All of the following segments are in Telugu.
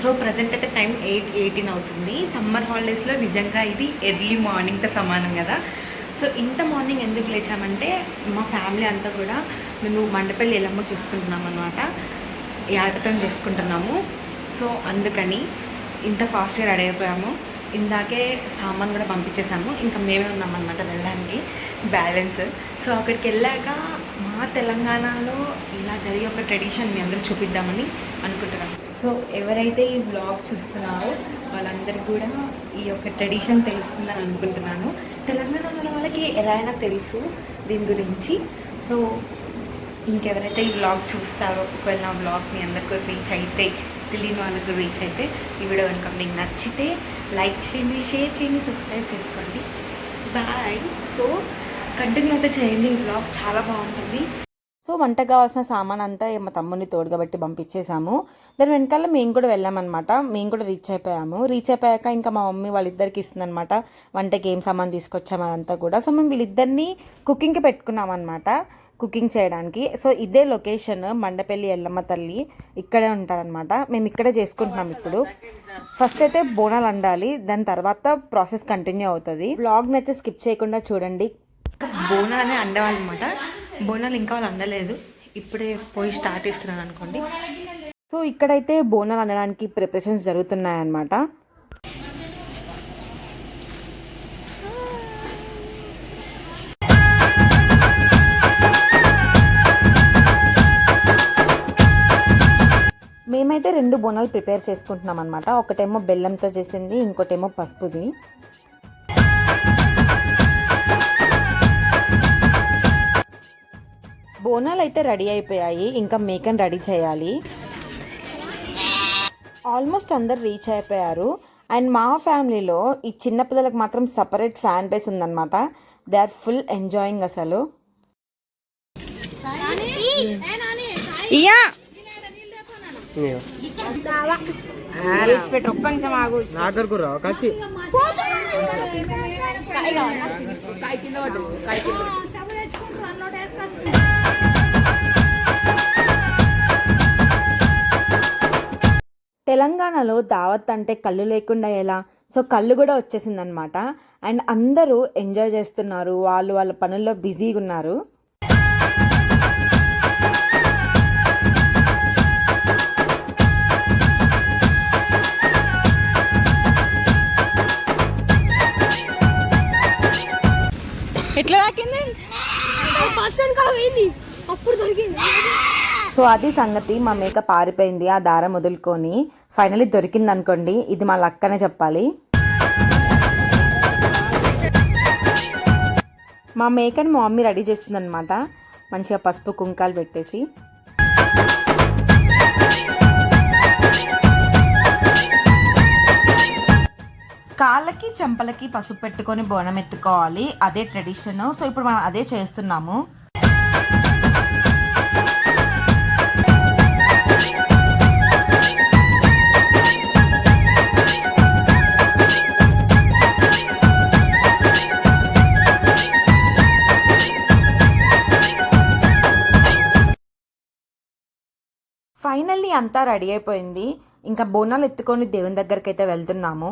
సో ప్రజెంట్ అయితే టైం 8:18 అవుతుంది. సమ్మర్ హాలిడేస్లో నిజంగా ఇది ఎర్లీ మార్నింగ్తో సమానం కదా. సో ఇంత మార్నింగ్ ఎందుకు లేచామంటే మా ఫ్యామిలీ అంతా కూడా మేము మండపల్లి ఎల్లమ్మ చూసుకుంటున్నాం అనమాట. యాటతో చేసుకుంటున్నాము. సో అందుకని ఇంత ఫాస్ట్గా రెడీ అయిపోయాము. ఇందాకే సామాన్ కూడా పంపించేసాము. ఇంకా మేమే ఉన్నామన్నమాట వెళ్ళడానికి బ్యాలెన్స్. సో అక్కడికి వెళ్ళాక మా తెలంగాణలో ఇలా జరిగే ఒక ట్రెడిషన్ మీ అందరూ చూపిద్దామని అనుకుంటున్నాను. సో ఎవరైతే ఈ బ్లాగ్ చూస్తున్నారో వాళ్ళందరికీ కూడా ఈ యొక్క ట్రెడిషన్ తెలుస్తుందని అనుకుంటున్నాను. తెలంగాణలో వాళ్ళకి ఎలా అయినా తెలుసు దీని గురించి. సో ఇంకెవరైతే ఈ బ్లాగ్ చూస్తారో, ఒకవేళ నా బ్లాగ్ మీ అందరికీ రీచ్ అయితే, తెలియని వాళ్ళకు రీచ్ అయితే, ఈ వీడియో కనుక మీకు నచ్చితే లైక్ చేయండి, షేర్ చేయండి, సబ్స్క్రైబ్ చేసుకోండి. బాయ్. సో కంటిన్యూ అయితే చేయండి, ఈ బ్లాగ్ చాలా బాగుంటుంది. సో వంటకు కావాల్సిన సామాన్ అంతా మా తమ్ముడిని తోడుగా పెట్టి పంపించేసాము. దాని వెనకాల మేము కూడా వెళ్ళామన్నమాట. మేము కూడా రీచ్ అయిపోయాక ఇంకా మా మమ్మీ వాళ్ళిద్దరికి ఇస్తుందన్నమాట వంటకి ఏం సామాన్ తీసుకొచ్చాము అదంతా కూడా. సో మేము వీళ్ళిద్దరిని కుకింగ్కి పెట్టుకున్నాం అనమాట, కుకింగ్ చేయడానికి. సో ఇదే లొకేషన్, మండపల్లి ఎల్లమ్మ తల్లి ఇక్కడే ఉంటారనమాట. మేము ఇక్కడే చేసుకుంటున్నాం. ఇప్పుడు ఫస్ట్ అయితే బోనాలు వండాలి, దాని తర్వాత ప్రాసెస్ కంటిన్యూ అవుతుంది. బ్లాగ్ని అయితే స్కిప్ చేయకుండా చూడండి. బోనాలనే వండేవాళ్ళనమాట. బోనాలు ఇంకా వాళ్ళు వండలేదు, ఇప్పుడే పోయి స్టార్ట్ చేస్తున్నాను అనుకోండి. సో ఇక్కడైతే బోనాలు వండడానికి ప్రిపరేషన్స్ జరుగుతున్నాయన్నమాట. మేమైతే 2 బోనాలు ప్రిపేర్ చేసుకుంటున్నాం అనమాట. ఒకటేమో బెల్లంతో చేసింది, ఇంకోటేమో పసుపుది. బోనాలు అయితే రెడీ అయిపోయాయి, ఇంకా మేకని రెడీ చేయాలి. ఆల్మోస్ట్ అందరు రీచ్ అయిపోయారు. అండ్ మా ఫ్యామిలీలో ఈ చిన్నపిల్లలకు మాత్రం సపరేట్ ఫ్యాన్ బేస్ ఉందన్నమాట. దే ఆర్ ఫుల్ ఎంజాయింగ్ అసలు. తెలంగాణలో దావత్ అంటే కళ్ళు లేకుండా ఎలా? సో కళ్ళు కూడా వచ్చేసిందనమాట. అండ్ అందరూ ఎంజాయ్ చేస్తున్నారు, వాళ్ళ పనుల్లో బిజీగా ఉన్నారు. ఎట్లా తాకింది? అప్పుడు దొరికింది. సో అది సంగతి. మా మేక పారిపోయింది ఆ దారం వదులుకొని. ఫైనలీ దొరికింది అనుకోండి. ఇది మా లక్కనే చెప్పాలి. మా మేకని మా మమ్మీ రెడీ చేస్తుందన్నమాట, మంచిగా పసుపు కుంకాలు పెట్టేసి. కాళ్ళకి చెంపలకి పసుపు పెట్టుకొని బోనం ఎత్తుకోవాలి, అదే ట్రెడిషన్. సో ఇప్పుడు మనం అదే చేస్తున్నాము. ఫైనల్లీ అంతా రెడీ అయిపోయింది. ఇంకా బోనాలు ఎత్తుకొని దేవుని దగ్గరికి అయితే వెళ్తున్నాము.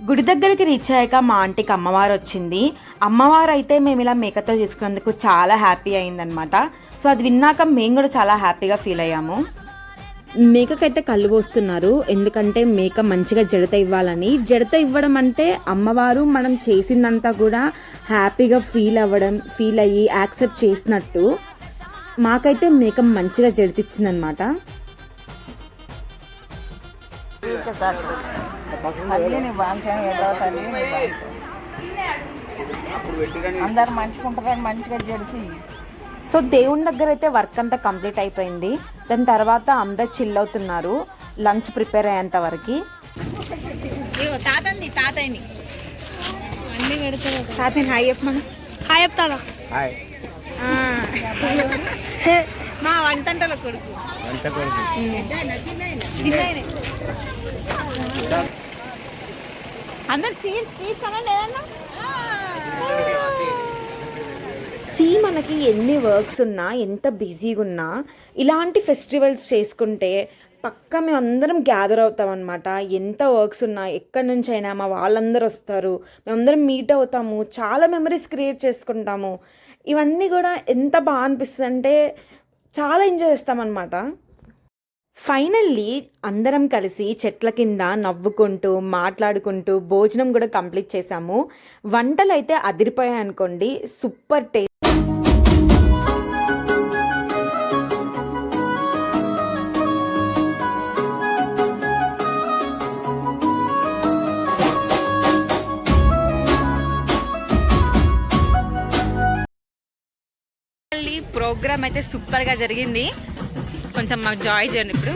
గుడి దగ్గరికి రీచ్ అయ్యాక మా ఆంటీకి అమ్మవారు వచ్చింది. అమ్మవారు అయితే మేము ఇలా మేకతో చేసుకున్నందుకు చాలా హ్యాపీ అయిందనమాట. సో అది విన్నాక మేము కూడా చాలా హ్యాపీగా ఫీల్ అయ్యాము. మేకకైతే కళ్ళు పోస్తున్నారు, ఎందుకంటే మేక మంచిగా జడత ఇవ్వాలని. జడత ఇవ్వడం అంటే అమ్మవారు మనం చేసిందంతా కూడా హ్యాపీగా ఫీల్ అయ్యి యాక్సెప్ట్ చేసినట్టు. మాకైతే మేక మంచిగా జడతిచ్చిందనమాట. అందరు మంచిగా ఉంటారని మంచిగా జడిసి సో దేవుని దగ్గర అయితే వర్క్ అంతా కంప్లీట్ అయిపోయింది. దాని తర్వాత అందరు చిల్ అవుతున్నారు లంచ్ ప్రిపేర్ అయ్యేంత వరకు. తాతయ్యని అన్ని పెడతారు. తాతయ్యని హాయ్ చెప్పమను. హాయ్ చెప్తారా? హాయ్. మా వంటంటల కొడుకు అందరు మనకి ఎన్ని వర్క్స్ ఉన్నా ఎంత బిజీగా ఉన్నా ఇలాంటి ఫెస్టివల్స్ చేసుకుంటే పక్కా మేము అందరం గ్యాదర్ అవుతాం అనమాట. ఎంత వర్క్స్ ఉన్నా ఎక్కడి నుంచి అయినా మా వాళ్ళందరూ వస్తారు, మేమందరం మీట్ అవుతాము, చాలా మెమరీస్ క్రియేట్ చేసుకుంటాము. ఇవన్నీ కూడా ఎంత బాగా అనిపిస్తుంది అంటే చాలా ఎంజాయ్ చేస్తామన్నమాట. ఫైనల్లీ అందరం కలిసి చెట్ల కింద నవ్వుకుంటూ మాట్లాడుకుంటూ భోజనం కూడా కంప్లీట్ చేసాము. వంటలు అయితే అదిరిపోయాయి అనుకోండి, సూపర్ టేస్ట్. ప్రోగ్రామ్ అయితే సూపర్గా జరిగింది. కొంచెం మాకు జాయ్ చేయండి ఇప్పుడు.